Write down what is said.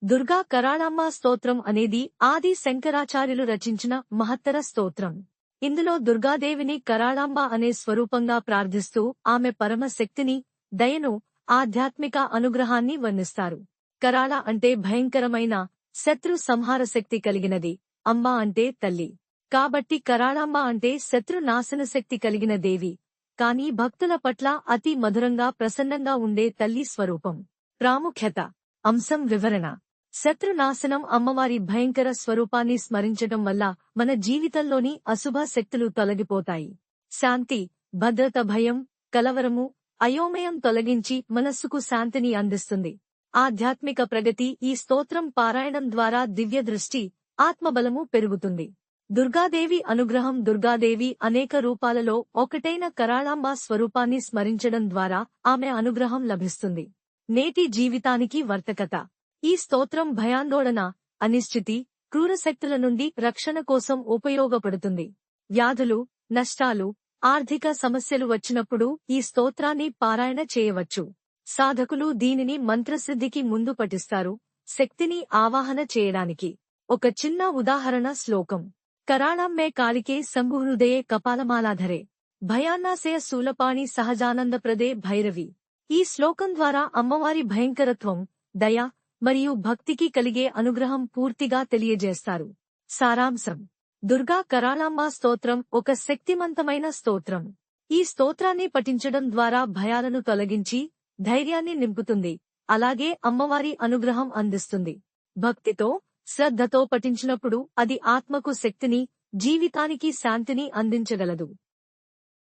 దుర్గా కరాళమ్మ స్తోత్రం అనేది ఆది శంకరాచార్యులు రచించిన మహత్తర స్తోత్రం. ఇందులో దుర్గాదేవిని కరాళాంబ అనే స్వరూపంగా ప్రార్థిస్తూ ఆమె పరమ శక్తిని, దయను, ఆధ్యాత్మిక అనుగ్రహాన్ని వర్ణిస్తారు. కరాళ అంటే భయంకరమైన, శత్రు సంహార శక్తి కలిగినది, అంబ అంటే తల్లి. కాబట్టి కరాళాంబ అంటే శత్రు నాశన శక్తి కలిగిన దేవి. కానీ భక్తుల పట్ల అతి మధురంగా ప్రసన్నంగా ఉండే తల్లి స్వరూపం. ప్రాముఖ్యత. అంశం వివరణ. శత్రునాశనం. అమ్మవారి భయంకర స్వరూపాన్ని స్మరించటం వల్ల మన జీవితంలోని అశుభ శక్తులు తొలగిపోతాయి. శాంతి, భద్రత. భయం, కలవరము, అయోమయం తొలగించి మనస్సుకు శాంతిని అందిస్తుంది. ఆధ్యాత్మిక ప్రగతి. ఈ స్తోత్రం పారాయణం ద్వారా దివ్య దృష్టి, ఆత్మబలము పెరుగుతుంది. దుర్గాదేవి అనుగ్రహం. దుర్గాదేవి అనేక రూపాలలో ఒకటైన కరాళాంబ స్వరూపాన్ని స్మరించడం ద్వారా ఆమె అనుగ్రహం లభిస్తుంది. నేటి జీవితానికి వర్తకత. ఈ స్తోత్రం భయాందోళన, అనిశ్చితి, క్రూరశక్తుల నుండి రక్షణ కోసం ఉపయోగపడుతుంది. వ్యాధులు, నష్టాలు, ఆర్థిక సమస్యలు వచ్చినప్పుడు ఈ స్తోత్రాన్ని పారాయణ చేయవచ్చు. సాధకులు దీనిని మంత్రసిద్ధికి ముందు పఠిస్తారు, శక్తిని ఆవాహన చేయడానికి. ఒక చిన్న ఉదాహరణ శ్లోకం. కరాళాంబే కాళికే శంభుహృదయే కపాలమాలాధరే భయాన్నాశయ శూలపాణి సహజానందప్రదే భైరవి. ఈ శ్లోకం ద్వారా అమ్మవారి భయంకరత్వం, దయ మరియు భక్తికి కలిగే అనుగ్రహం పూర్తిగా తెలియజేస్తారు. సారాంశం. దుర్గా కరాళాంబ స్తోత్రం ఒక శక్తిమంతమైన స్తోత్రం. ఈ స్తోత్రాన్ని పఠించడం ద్వారా భయాలను తొలగించి ధైర్యాన్ని నింపుతుంది, అలాగే అమ్మవారి అనుగ్రహం అందిస్తుంది. భక్తితో, శ్రద్ధతో పఠించినప్పుడు అది ఆత్మకు శక్తిని, జీవితానికి శాంతిని అందించగలదు.